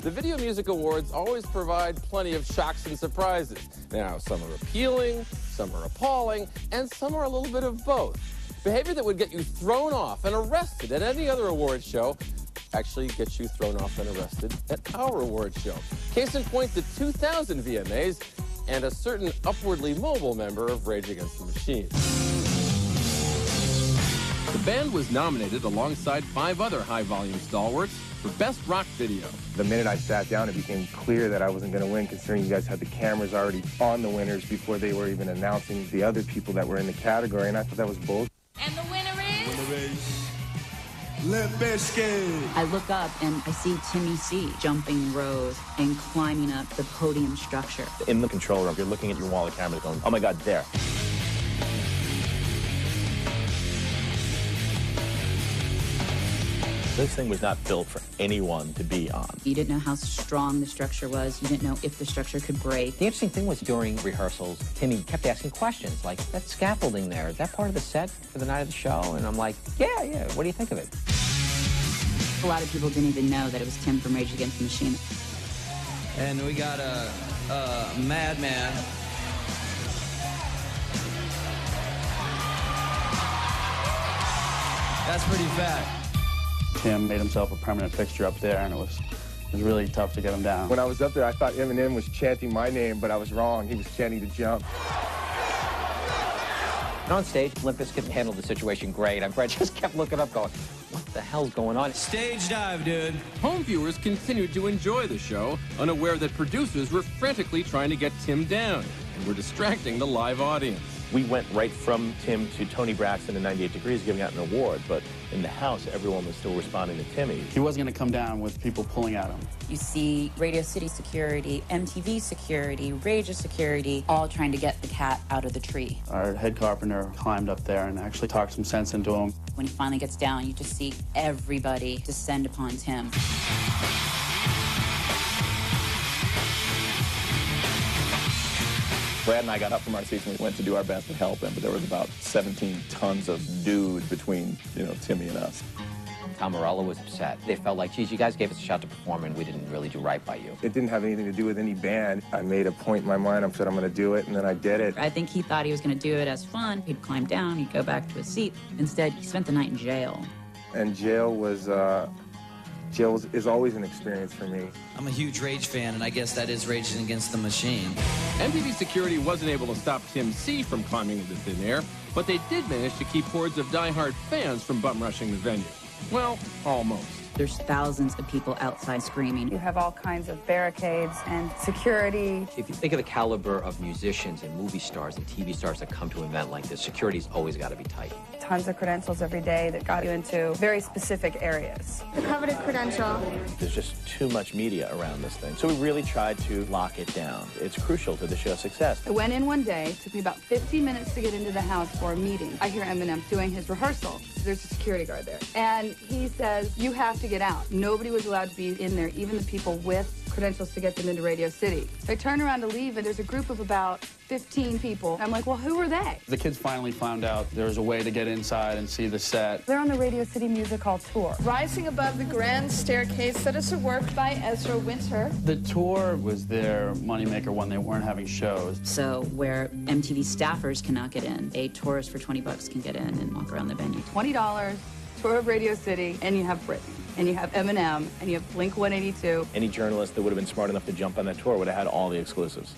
The Video Music Awards always provide plenty of shocks and surprises. Now, some are appealing, some are appalling, and some are a little bit of both. Behavior that would get you thrown off and arrested at any other award show actually gets you thrown off and arrested at our award show. Case in point, the 2000 VMAs and a certain upwardly mobile member of Rage Against the Machine. The band was nominated alongside 5 other high-volume stalwarts for Best Rock Video. The minute I sat down, it became clear that I wasn't going to win, considering you guys had the cameras already on the winners before they were even announcing the other people that were in the category, and I thought that was bull. And the winner is... Limp Bizkit. I look up and I see Timmy C jumping rows and climbing up the podium structure. In the control room, you're looking at your wall of cameras going, oh my God, there. This thing was not built for anyone to be on. You didn't know how strong the structure was. You didn't know if the structure could break. The interesting thing was during rehearsals, Timmy kept asking questions like, that scaffolding there, is that part of the set for the night of the show? And I'm like, yeah, what do you think of it? A lot of people didn't even know that it was Tim from Rage Against the Machine. And we got a madman. That's pretty fat. Tim made himself a permanent fixture up there, and it was really tough to get him down. When I was up there, I thought Eminem was chanting my name, but I was wrong. He was chanting to jump. And on stage, Limp Bizkit handled the situation great. And Brett just kept looking up going, what the hell's going on? Stage dive, dude. Home viewers continued to enjoy the show, unaware that producers were frantically trying to get Tim down and were distracting the live audience. We went right from Tim to Tony Braxton in 98 Degrees giving out an award, but in the house, everyone was still responding to Timmy. He wasn't going to come down with people pulling at him. You see Radio City security, MTV security, Rage's security, all trying to get the cat out of the tree. Our head carpenter climbed up there and actually talked some sense into him. When he finally gets down, you just see everybody descend upon Tim. Brad and I got up from our seats and we went to do our best to help him, but there was about 17 tons of dude between, Timmy and us. Tom Morello was upset. They felt like, geez, you guys gave us a shot to perform and we didn't really do right by you. It didn't have anything to do with any band. I made a point in my mind. I said, I'm going to do it, and then I did it. I think he thought he was going to do it as fun. He'd climb down, he'd go back to his seat. Instead, he spent the night in jail. And jail is always an experience for me. I'm a huge Rage fan, and I guess that is Rage Against the Machine. MTV security wasn't able to stop Tim C from climbing into thin air, but they did manage to keep hordes of diehard fans from bum rushing the venue. Well, almost. There's thousands of people outside screaming. You have all kinds of barricades and security. If you think of the caliber of musicians and movie stars and TV stars that come to an event like this, security's always got to be tight. Tons of credentials every day that got you into very specific areas. the coveted credential. There's just too much media around this thing, so we really tried to lock it down. It's crucial to the show's success. I went in one day, took me about 15 minutes to get into the house for a meeting. I hear Eminem doing his rehearsal. There's a security guard there. And he says, you have to get out. Nobody was allowed to be in there, even the people with credentials to get them into Radio City. So I turn around to leave, and there's a group of about 15 people. I'm like, well, who are they? The kids finally found out there was a way to get inside and see the set. They're on the Radio City Music Hall tour. Rising above the grand staircase, that is a work by Ezra Winter. The tour was their moneymaker when they weren't having shows. So where MTV staffers cannot get in, a tourist for $20 can get in and walk around the venue. $20, tour of Radio City, and you have Britney, and you have Eminem, and you have Blink-182. Any journalist that would have been smart enough to jump on that tour would have had all the exclusives.